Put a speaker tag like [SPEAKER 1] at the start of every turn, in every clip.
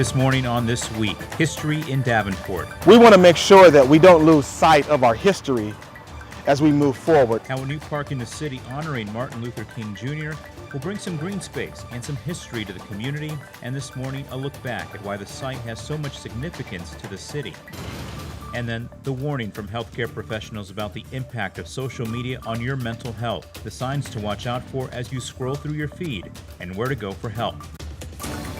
[SPEAKER 1] This morning on This Week, history in Davenport.
[SPEAKER 2] We want to make sure that we don't lose sight of our history as we move forward.
[SPEAKER 1] How a new park in the city honoring Martin Luther King Jr. will bring some green space and some history to the community. And this morning, a look back at why the site has so much significance to the city. And then the warning from healthcare professionals about the impact of social media on your mental health, the signs to watch out for as you scroll through your feed, and where to go for help.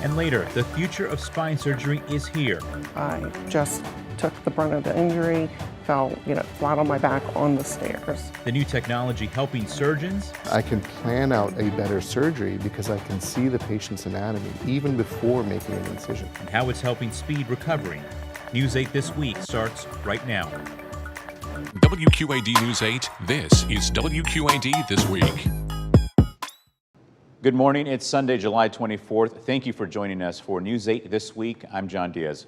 [SPEAKER 1] And later, the future of spine surgery is here.
[SPEAKER 3] I just took the brunt of the injury, fell flat on my back on the stairs.
[SPEAKER 1] The new technology helping surgeons.
[SPEAKER 4] I can plan out a better surgery because I can see the patient's anatomy even before making an incision.
[SPEAKER 1] And how it's helping speed recovery. News 8 This Week starts right now.
[SPEAKER 5] WQAD News 8, this is WQAD This Week.
[SPEAKER 6] Good morning. It's Sunday, July 24th. Thank you for joining us for News 8 This Week. I'm Jon Diaz.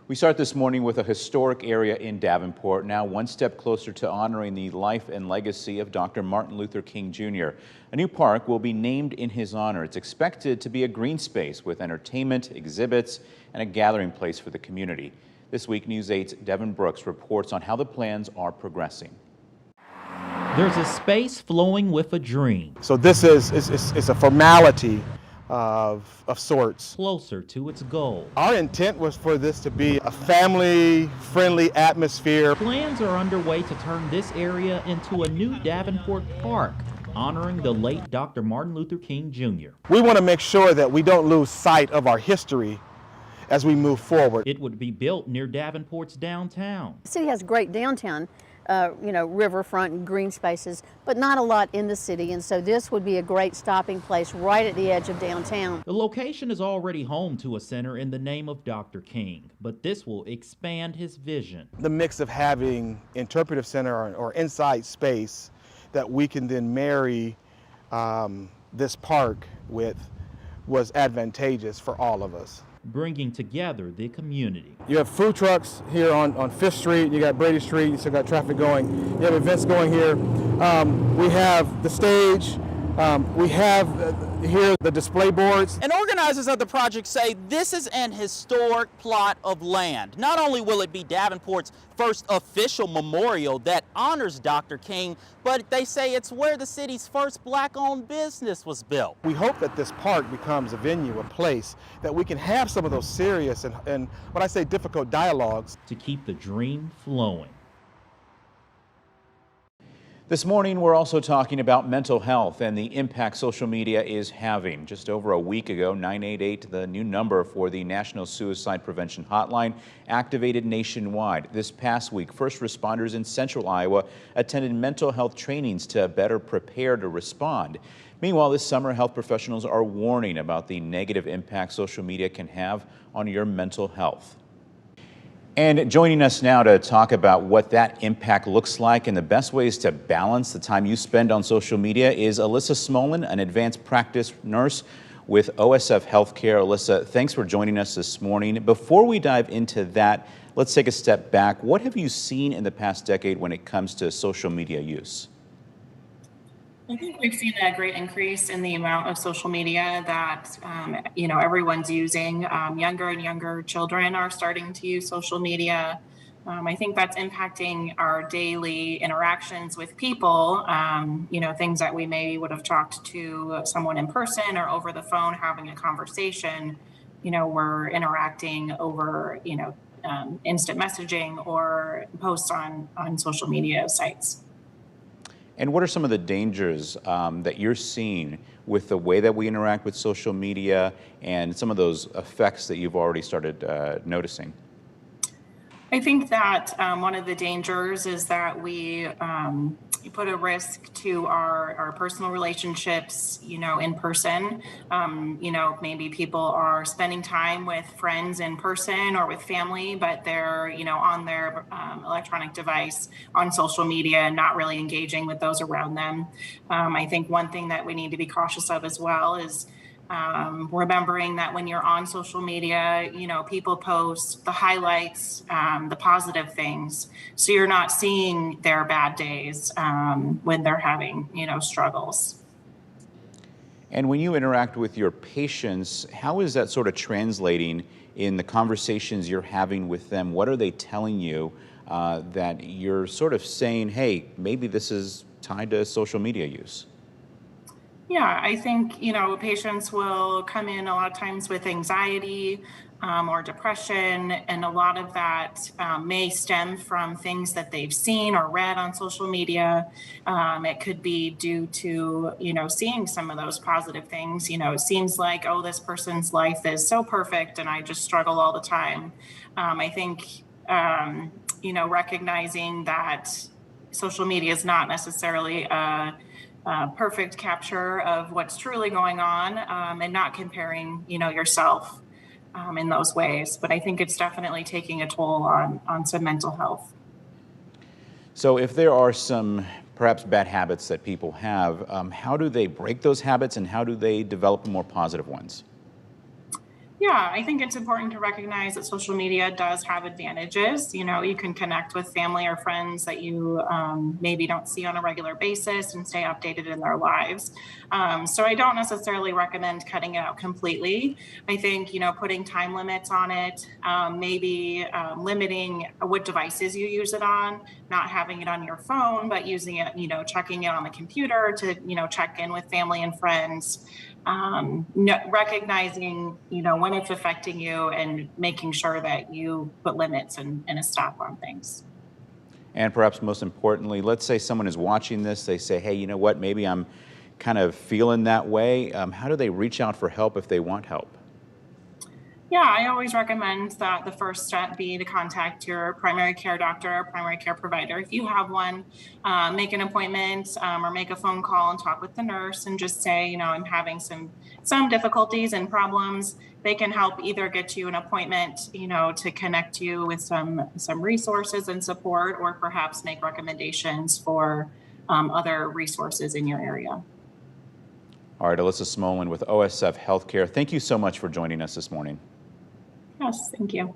[SPEAKER 6] We start this morning with a historic area in Davenport, now one step closer to honoring the life and legacy of Dr. Martin Luther King Jr. A new park will be named in his honor. It's expected to be a green space with entertainment, exhibits, and a gathering place for the community. This week, News 8's Devin Brooks reports on how the plans are progressing.
[SPEAKER 7] There's a space flowing with a dream.
[SPEAKER 2] So this is a formality of sorts.
[SPEAKER 7] Closer to its goal.
[SPEAKER 2] Our intent was for this to be a family-friendly atmosphere.
[SPEAKER 7] Plans are underway to turn this area into a new Davenport Park, honoring the late Dr. Martin Luther King Jr.
[SPEAKER 2] We want to make sure that we don't lose sight of our history as we move forward.
[SPEAKER 7] It would be built near Davenport's downtown.
[SPEAKER 8] The city has great downtown, riverfront and green spaces, but not a lot in the city, and so this would be a great stopping place right at the edge of downtown.
[SPEAKER 7] The location is already home to a center in the name of Dr. King, but this will expand his vision.
[SPEAKER 2] The mix of having interpretive center or inside space that we can then marry this park with was advantageous for all of us.
[SPEAKER 7] Bringing together the community.
[SPEAKER 2] You have food trucks here on 5th Street, you got Brady Street, you still got traffic going, you have events going here. We have the stage, we have here the display boards.
[SPEAKER 9] And organizers of the project say this is an historic plot of land. Not only will it be Davenport's first official memorial that honors Dr. King, but they say it's where the city's first black-owned business was built.
[SPEAKER 2] We hope that this park becomes a venue, a place that we can have some of those serious and when I say difficult dialogues.
[SPEAKER 7] To keep the dream flowing.
[SPEAKER 6] This morning, we're also talking about mental health and the impact social media is having. Just over a week ago, 988, the new number for the National Suicide Prevention Hotline, activated nationwide. This past week, first responders in central Iowa attended mental health trainings to better prepare to respond. Meanwhile, this summer, health professionals are warning about the negative impact social media can have on your mental health. And joining us now to talk about what that impact looks like and the best ways to balance the time you spend on social media is Alyssa Smolin, an advanced practice nurse with OSF Healthcare. Alyssa, thanks for joining us this morning. Before we dive into that, let's take a step back. What have you seen in the past decade when it comes to social media use?
[SPEAKER 10] I think we've seen a great increase in the amount of social media that, everyone's using. Younger and younger children are starting to use social media. I think that's impacting our daily interactions with people, things that we maybe would have talked to someone in person or over the phone having a conversation. We're interacting over, instant messaging or posts on social media sites.
[SPEAKER 6] And what are some of the dangers that you're seeing with the way that we interact with social media and some of those effects that you've already started noticing?
[SPEAKER 10] I think that one of the dangers is that we put a risk to our personal relationships, in person. Maybe people are spending time with friends in person or with family, but they're, on their electronic device on social media and not really engaging with those around them. I think one thing that we need to be cautious of as well is remembering that when you're on social media, people post the highlights, the positive things. So you're not seeing their bad days when they're having, struggles.
[SPEAKER 6] And when you interact with your patients, how is that sort of translating in the conversations you're having with them? What are they telling you that you're sort of saying, hey, maybe this is tied to social media use?
[SPEAKER 10] Yeah, I think, patients will come in a lot of times with anxiety or depression, and a lot of that may stem from things that they've seen or read on social media. It could be due to, seeing some of those positive things. It seems like, oh, this person's life is so perfect and I just struggle all the time. I think, recognizing that social media is not necessarily perfect capture of what's truly going on, and not comparing, yourself in those ways. But I think it's definitely taking a toll on some mental health.
[SPEAKER 6] So if there are some perhaps bad habits that people have, how do they break those habits and how do they develop more positive ones?
[SPEAKER 10] Yeah, I think it's important to recognize that social media does have advantages. You can connect with family or friends that you maybe don't see on a regular basis and stay updated in their lives. So I don't necessarily recommend cutting it out completely. I think, putting time limits on it, maybe limiting what devices you use it on, not having it on your phone, but using it, checking it on the computer to, check in with family and friends. Recognizing, when it's affecting you and making sure that you put limits and a stop on things.
[SPEAKER 6] And perhaps most importantly, let's say someone is watching this, they say, hey, you know what, maybe I'm kind of feeling that way. How do they reach out for help if they want help?
[SPEAKER 10] Yeah, I always recommend that the first step be to contact your primary care doctor or primary care provider. If you have one, make an appointment or make a phone call and talk with the nurse and just say, I'm having some difficulties and problems. They can help either get you an appointment, to connect you with some resources and support, or perhaps make recommendations for other resources in your area.
[SPEAKER 6] All right, Alyssa Smolin with OSF Healthcare. Thank you so much for joining us this morning.
[SPEAKER 10] Yes, thank you.